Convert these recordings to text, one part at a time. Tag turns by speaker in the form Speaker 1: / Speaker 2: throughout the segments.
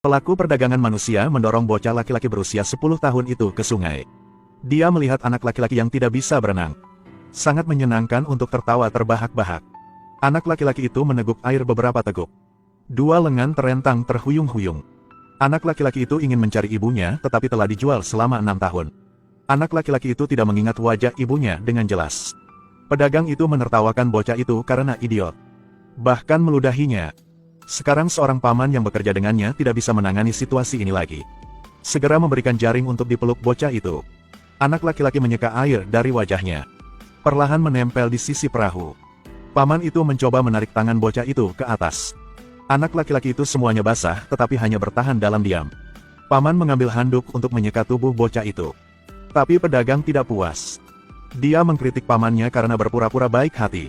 Speaker 1: Pelaku perdagangan manusia mendorong bocah laki-laki berusia 10 tahun itu ke sungai. Dia melihat anak laki-laki yang tidak bisa berenang. Sangat menyenangkan untuk tertawa terbahak-bahak. Anak laki-laki itu meneguk air beberapa teguk. Dua lengan terentang terhuyung-huyung. Anak laki-laki itu ingin mencari ibunya tetapi telah dijual selama 6 tahun. Anak laki-laki itu tidak mengingat wajah ibunya dengan jelas. Pedagang itu menertawakan bocah itu karena idiot. Bahkan meludahinya. Sekarang seorang paman yang bekerja dengannya tidak bisa menangani situasi ini lagi. Segera memberikan jaring untuk dipeluk bocah itu. Anak laki-laki menyeka air dari wajahnya. Perlahan menempel di sisi perahu. Paman itu mencoba menarik tangan bocah itu ke atas. Anak laki-laki itu semuanya basah tetapi hanya bertahan dalam diam. Paman mengambil handuk untuk menyeka tubuh bocah itu. Tapi pedagang tidak puas. Dia mengkritik pamannya karena berpura-pura baik hati.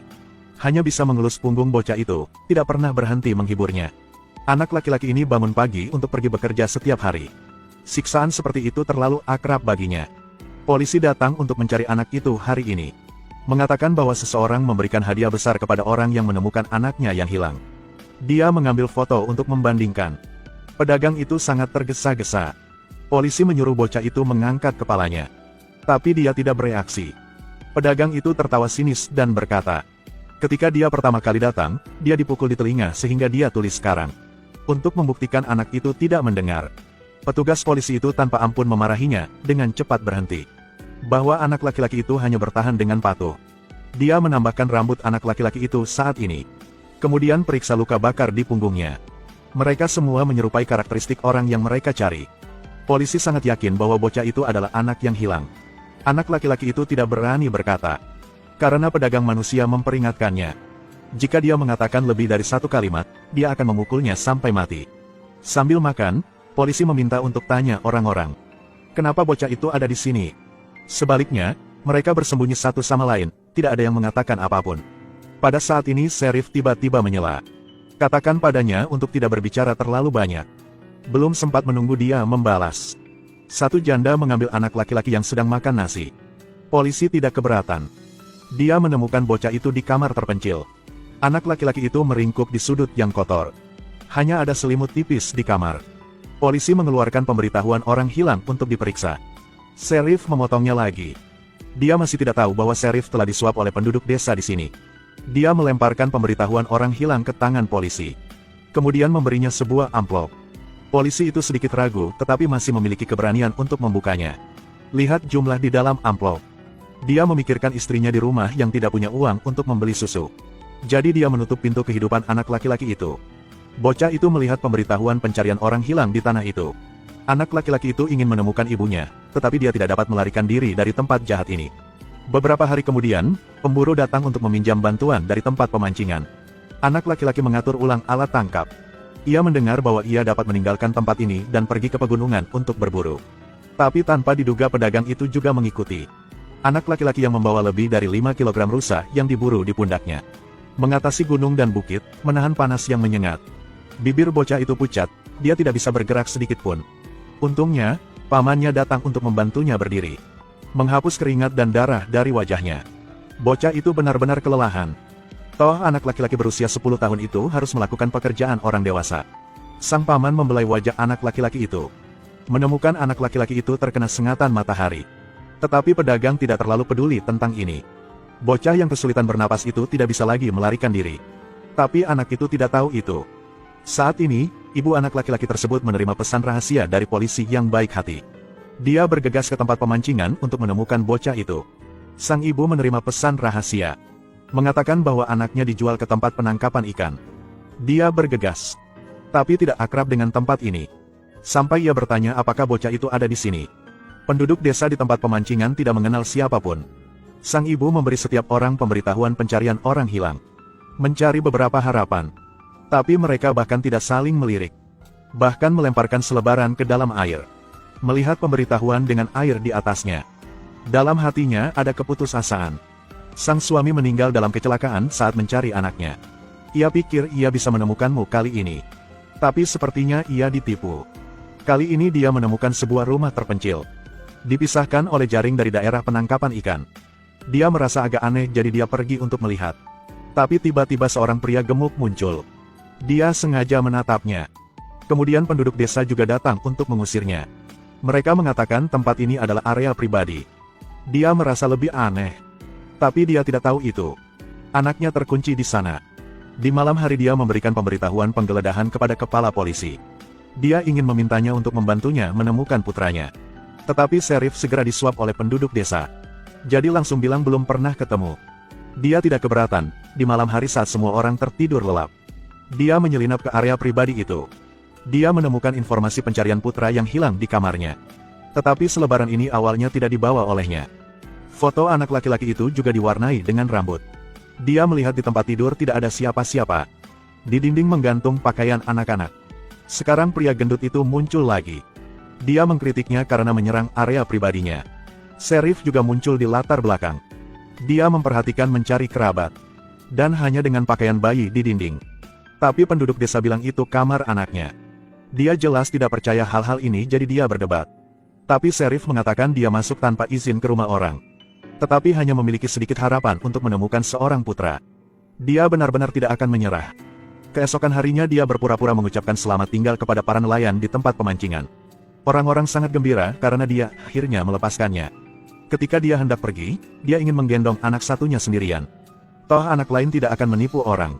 Speaker 1: Hanya bisa mengelus punggung bocah itu, tidak pernah berhenti menghiburnya. Anak laki-laki ini bangun pagi untuk pergi bekerja setiap hari. Siksaan seperti itu terlalu akrab baginya. Polisi datang untuk mencari anak itu hari ini. Mengatakan bahwa seseorang memberikan hadiah besar kepada orang yang menemukan anaknya yang hilang. Dia mengambil foto untuk membandingkan. Pedagang itu sangat tergesa-gesa. Polisi menyuruh bocah itu mengangkat kepalanya. Tapi dia tidak bereaksi. Pedagang itu tertawa sinis dan berkata, ketika dia pertama kali datang, dia dipukul di telinga sehingga dia tulis sekarang. Untuk membuktikan anak itu tidak mendengar. Petugas polisi itu tanpa ampun memarahinya, dengan cepat berhenti. Bahwa anak laki-laki itu hanya bertahan dengan patuh. Dia menambahkan rambut anak laki-laki itu saat ini. Kemudian periksa luka bakar di punggungnya. Mereka semua menyerupai karakteristik orang yang mereka cari. Polisi sangat yakin bahwa bocah itu adalah anak yang hilang. Anak laki-laki itu tidak berani berkata. Karena pedagang manusia memperingatkannya. Jika dia mengatakan lebih dari satu kalimat, dia akan memukulnya sampai mati. Sambil makan, polisi meminta untuk tanya orang-orang. Kenapa bocah itu ada di sini? Sebaliknya, mereka bersembunyi satu sama lain, tidak ada yang mengatakan apapun. Pada saat ini Sheriff tiba-tiba menyela. Katakan padanya untuk tidak berbicara terlalu banyak. Belum sempat menunggu dia membalas. Satu janda mengambil anak laki-laki yang sedang makan nasi. Polisi tidak keberatan. Dia menemukan bocah itu di kamar terpencil. Anak laki-laki itu meringkuk di sudut yang kotor. Hanya ada selimut tipis di kamar. Polisi mengeluarkan pemberitahuan orang hilang untuk diperiksa. Sheriff memotongnya lagi. Dia masih tidak tahu bahwa Sheriff telah disuap oleh penduduk desa di sini. Dia melemparkan pemberitahuan orang hilang ke tangan polisi. Kemudian memberinya sebuah amplop. Polisi itu sedikit ragu, tetapi masih memiliki keberanian untuk membukanya. Lihat jumlah di dalam amplop. Dia memikirkan istrinya di rumah yang tidak punya uang untuk membeli susu. Jadi dia menutup pintu kehidupan anak laki-laki itu. Bocah itu melihat pemberitahuan pencarian orang hilang di tanah itu. Anak laki-laki itu ingin menemukan ibunya, tetapi dia tidak dapat melarikan diri dari tempat jahat ini. Beberapa hari kemudian, pemburu datang untuk meminjam bantuan dari tempat pemancingan. Anak laki-laki mengatur ulang alat tangkap. Ia mendengar bahwa ia dapat meninggalkan tempat ini dan pergi ke pegunungan untuk berburu. Tapi tanpa diduga pedagang itu juga mengikuti. Anak laki-laki yang membawa lebih dari 5 kg rusa yang diburu di pundaknya. Mengatasi gunung dan bukit, menahan panas yang menyengat. Bibir bocah itu pucat, dia tidak bisa bergerak sedikit pun. Untungnya, pamannya datang untuk membantunya berdiri. Menghapus keringat dan darah dari wajahnya. Bocah itu benar-benar kelelahan. Toh anak laki-laki berusia 10 tahun itu harus melakukan pekerjaan orang dewasa. Sang paman membelai wajah anak laki-laki itu. Menemukan anak laki-laki itu terkena sengatan matahari. Tetapi pedagang tidak terlalu peduli tentang ini. Bocah yang kesulitan bernapas itu tidak bisa lagi melarikan diri. Tapi anak itu tidak tahu itu. Saat ini, ibu anak laki-laki tersebut menerima pesan rahasia dari polisi yang baik hati. Dia bergegas ke tempat pemancingan untuk menemukan bocah itu. Sang ibu menerima pesan rahasia. Mengatakan bahwa anaknya dijual ke tempat penangkapan ikan. Dia bergegas. Tapi tidak akrab dengan tempat ini. Sampai ia bertanya apakah bocah itu ada di sini. Penduduk desa di tempat pemancingan tidak mengenal siapapun. Sang ibu memberi setiap orang pemberitahuan pencarian orang hilang. Mencari beberapa harapan. Tapi mereka bahkan tidak saling melirik. Bahkan melemparkan selebaran ke dalam air. Melihat pemberitahuan dengan air di atasnya. Dalam hatinya ada keputusasaan. Sang suami meninggal dalam kecelakaan saat mencari anaknya. Ia pikir ia bisa menemukanmu kali ini. Tapi sepertinya ia ditipu. Kali ini dia menemukan sebuah rumah terpencil. Dipisahkan oleh jaring dari daerah penangkapan ikan. Dia merasa agak aneh jadi dia pergi untuk melihat. Tapi tiba-tiba seorang pria gemuk muncul. Dia sengaja menatapnya. Kemudian penduduk desa juga datang untuk mengusirnya. Mereka mengatakan tempat ini adalah area pribadi. Dia merasa lebih aneh. Tapi dia tidak tahu itu. Anaknya terkunci di sana. Di malam hari dia memberikan pemberitahuan penggeledahan kepada kepala polisi. Dia ingin memintanya untuk membantunya menemukan putranya. Tetapi Sheriff segera disuap oleh penduduk desa. Jadi langsung bilang belum pernah ketemu. Dia tidak keberatan, di malam hari saat semua orang tertidur lelap. Dia menyelinap ke area pribadi itu. Dia menemukan informasi pencarian putra yang hilang di kamarnya. Tetapi selebaran ini awalnya tidak dibawa olehnya. Foto anak laki-laki itu juga diwarnai dengan rambut. Dia melihat di tempat tidur tidak ada siapa-siapa. Di dinding menggantung pakaian anak-anak. Sekarang pria gendut itu muncul lagi. Dia mengkritiknya karena menyerang area pribadinya. Sheriff juga muncul di latar belakang. Dia memperhatikan mencari kerabat. Dan hanya dengan pakaian bayi di dinding. Tapi penduduk desa bilang itu kamar anaknya. Dia jelas tidak percaya hal-hal ini jadi dia berdebat. Tapi Sheriff mengatakan dia masuk tanpa izin ke rumah orang. Tetapi hanya memiliki sedikit harapan untuk menemukan seorang putra. Dia benar-benar tidak akan menyerah. Keesokan harinya dia berpura-pura mengucapkan selamat tinggal kepada para nelayan di tempat pemancingan. Orang-orang sangat gembira karena dia akhirnya melepaskannya. Ketika dia hendak pergi, dia ingin menggendong anak satunya sendirian. Toh anak lain tidak akan menipu orang.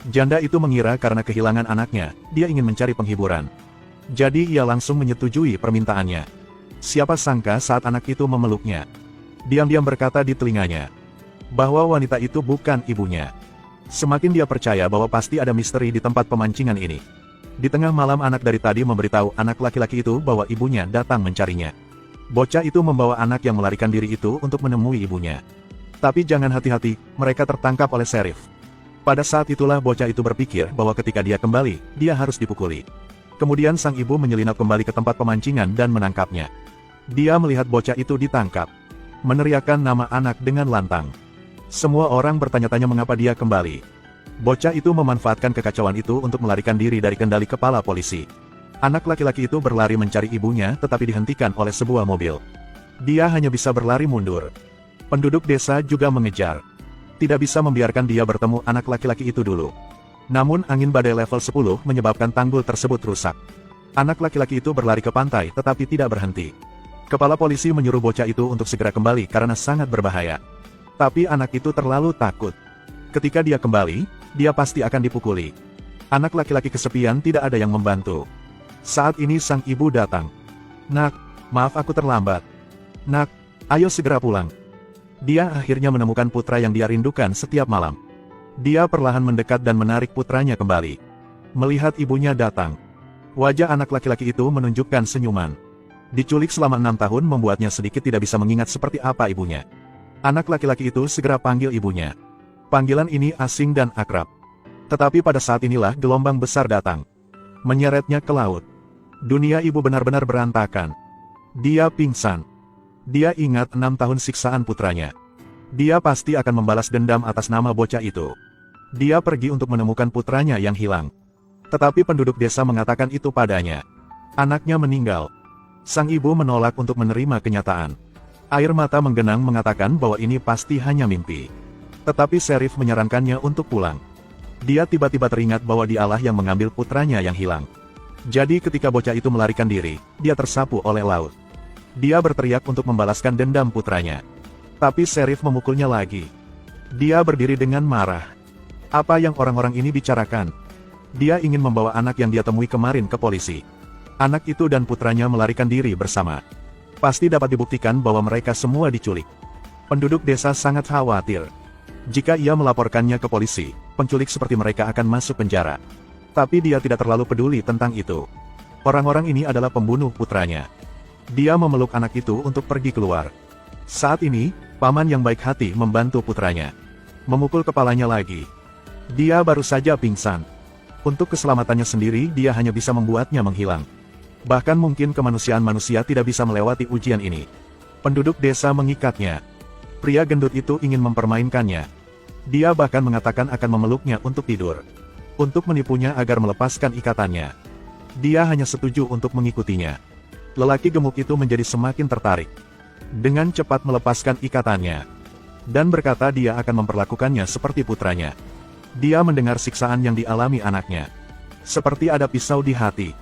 Speaker 1: Janda itu mengira karena kehilangan anaknya, dia ingin mencari penghiburan. Jadi ia langsung menyetujui permintaannya. Siapa sangka saat anak itu memeluknya. Diam-diam berkata di telinganya bahwa wanita itu bukan ibunya. Semakin dia percaya bahwa pasti ada misteri di tempat pemancingan ini. Di tengah malam anak dari tadi memberitahu anak laki-laki itu bahwa ibunya datang mencarinya. Bocah itu membawa anak yang melarikan diri itu untuk menemui ibunya. Tapi jangan hati-hati, mereka tertangkap oleh Sheriff. Pada saat itulah bocah itu berpikir bahwa ketika dia kembali, dia harus dipukuli. Kemudian sang ibu menyelinap kembali ke tempat pemancingan dan menangkapnya. Dia melihat bocah itu ditangkap. Meneriakkan nama anak dengan lantang. Semua orang bertanya-tanya mengapa dia kembali. Bocah itu memanfaatkan kekacauan itu untuk melarikan diri dari kendali kepala polisi. Anak laki-laki itu berlari mencari ibunya tetapi dihentikan oleh sebuah mobil. Dia hanya bisa berlari mundur. Penduduk desa juga mengejar. Tidak bisa membiarkan dia bertemu anak laki-laki itu dulu. Namun angin badai level 10 menyebabkan tanggul tersebut rusak. Anak laki-laki itu berlari ke pantai tetapi tidak berhenti. Kepala polisi menyuruh bocah itu untuk segera kembali karena sangat berbahaya. Tapi anak itu terlalu takut. Ketika dia kembali, dia pasti akan dipukuli. Anak laki-laki kesepian tidak ada yang membantu. Saat ini sang ibu datang. "Nak, maaf aku terlambat. Nak, ayo segera pulang." Dia akhirnya menemukan putra yang dia rindukan setiap malam. Dia perlahan mendekat dan menarik putranya kembali. Melihat ibunya datang. Wajah anak laki-laki itu menunjukkan senyuman. Diculik selama 6 tahun membuatnya sedikit tidak bisa mengingat seperti apa ibunya. Anak laki-laki itu segera panggil ibunya. Panggilan ini asing dan akrab. Tetapi pada saat inilah gelombang besar datang. Menyeretnya ke laut. Dunia ibu benar-benar berantakan. Dia pingsan. Dia ingat 6 tahun siksaan putranya. Dia pasti akan membalas dendam atas nama bocah itu. Dia pergi untuk menemukan putranya yang hilang. Tetapi penduduk desa mengatakan itu padanya. Anaknya meninggal. Sang ibu menolak untuk menerima kenyataan. Air mata menggenang mengatakan bahwa ini pasti hanya mimpi. Tetapi Sheriff menyarankannya untuk pulang. Dia tiba-tiba teringat bahwa dialah yang mengambil putranya yang hilang. Jadi ketika bocah itu melarikan diri, dia tersapu oleh laut. Dia berteriak untuk membalaskan dendam putranya. Tapi Sheriff memukulnya lagi. Dia berdiri dengan marah. Apa yang orang-orang ini bicarakan? Dia ingin membawa anak yang dia temui kemarin ke polisi. Anak itu dan putranya melarikan diri bersama. Pasti dapat dibuktikan bahwa mereka semua diculik. Penduduk desa sangat khawatir. Jika ia melaporkannya ke polisi, penculik seperti mereka akan masuk penjara. Tapi dia tidak terlalu peduli tentang itu. Orang-orang ini adalah pembunuh putranya. Dia memeluk anak itu untuk pergi keluar. Saat ini, paman yang baik hati membantu putranya. Memukul kepalanya lagi. Dia baru saja pingsan. Untuk keselamatannya sendiri dia hanya bisa membuatnya menghilang. Bahkan mungkin kemanusiaan manusia tidak bisa melewati ujian ini. Penduduk desa mengikatnya. Pria gendut itu ingin mempermainkannya. Dia bahkan mengatakan akan memeluknya untuk tidur. Untuk menipunya agar melepaskan ikatannya. Dia hanya setuju untuk mengikutinya. Lelaki gemuk itu menjadi semakin tertarik. Dengan cepat melepaskan ikatannya. Dan berkata dia akan memperlakukannya seperti putranya. Dia mendengar siksaan yang dialami anaknya. Seperti ada pisau di hati.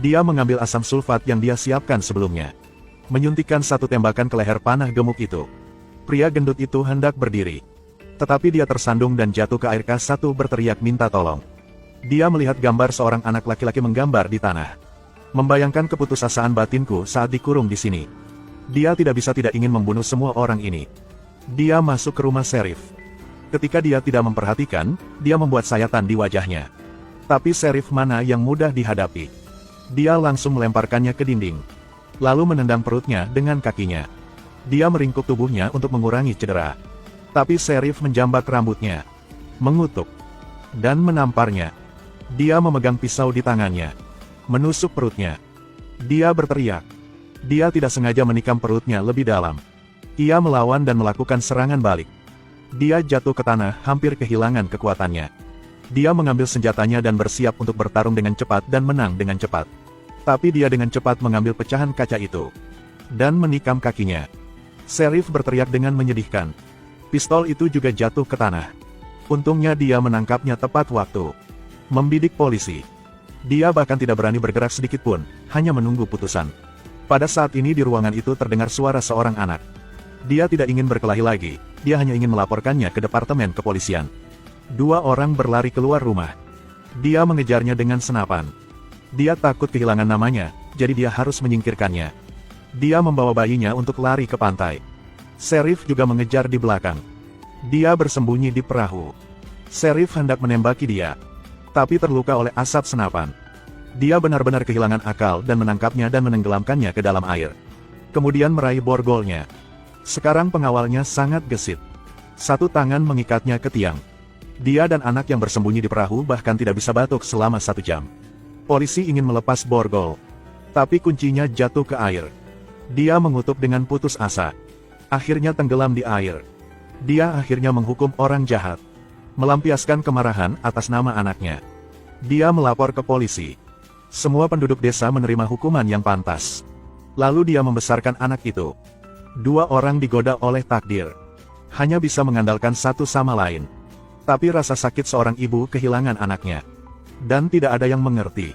Speaker 1: Dia mengambil asam sulfat yang dia siapkan sebelumnya. Menyuntikkan satu tembakan ke leher panah gemuk itu. Pria gendut itu hendak berdiri. Tetapi dia tersandung dan jatuh ke air K1 berteriak minta tolong. Dia melihat gambar seorang anak laki-laki menggambar di tanah. Membayangkan keputusasaan batinku saat dikurung di sini. Dia tidak bisa tidak ingin membunuh semua orang ini. Dia masuk ke rumah Sheriff. Ketika dia tidak memperhatikan, dia membuat sayatan di wajahnya. Tapi Sheriff mana yang mudah dihadapi. Dia langsung melemparkannya ke dinding. Lalu menendang perutnya dengan kakinya. Dia meringkuk tubuhnya untuk mengurangi cedera. Tapi Sheriff menjambak rambutnya, mengutuk, dan menamparnya. Dia memegang pisau di tangannya, menusuk perutnya. Dia berteriak. Dia tidak sengaja menikam perutnya lebih dalam. Ia melawan dan melakukan serangan balik. Dia jatuh ke tanah hampir kehilangan kekuatannya. Dia mengambil senjatanya dan bersiap untuk bertarung dengan cepat dan menang dengan cepat. Tapi dia dengan cepat mengambil pecahan kaca itu. Dan menikam kakinya. Sheriff berteriak dengan menyedihkan. Pistol itu juga jatuh ke tanah. Untungnya dia menangkapnya tepat waktu. Membidik polisi. Dia bahkan tidak berani bergerak sedikit pun, hanya menunggu putusan. Pada saat ini di ruangan itu terdengar suara seorang anak. Dia tidak ingin berkelahi lagi, dia hanya ingin melaporkannya ke departemen kepolisian. Dua orang berlari keluar rumah. Dia mengejarnya dengan senapan. Dia takut kehilangan namanya, jadi dia harus menyingkirkannya. Dia membawa bayinya untuk lari ke pantai. Sheriff juga mengejar di belakang. Dia bersembunyi di perahu. Sheriff hendak menembaki dia, tapi terluka oleh asap senapan. Dia benar-benar kehilangan akal dan menangkapnya dan menenggelamkannya ke dalam air. Kemudian meraih borgolnya. Sekarang pengawalnya sangat gesit. Satu tangan mengikatnya ke tiang. Dia dan anak yang bersembunyi di perahu bahkan tidak bisa batuk selama 1 jam. Polisi ingin melepas borgol, tapi kuncinya jatuh ke air. Dia mengutuk dengan putus asa. Akhirnya tenggelam di air. Dia akhirnya menghukum orang jahat. Melampiaskan kemarahan atas nama anaknya. Dia melapor ke polisi. Semua penduduk desa menerima hukuman yang pantas. Lalu dia membesarkan anak itu. 2 orang digoda oleh takdir. Hanya bisa mengandalkan satu sama lain. Tapi rasa sakit seorang ibu kehilangan anaknya. Dan tidak ada yang mengerti.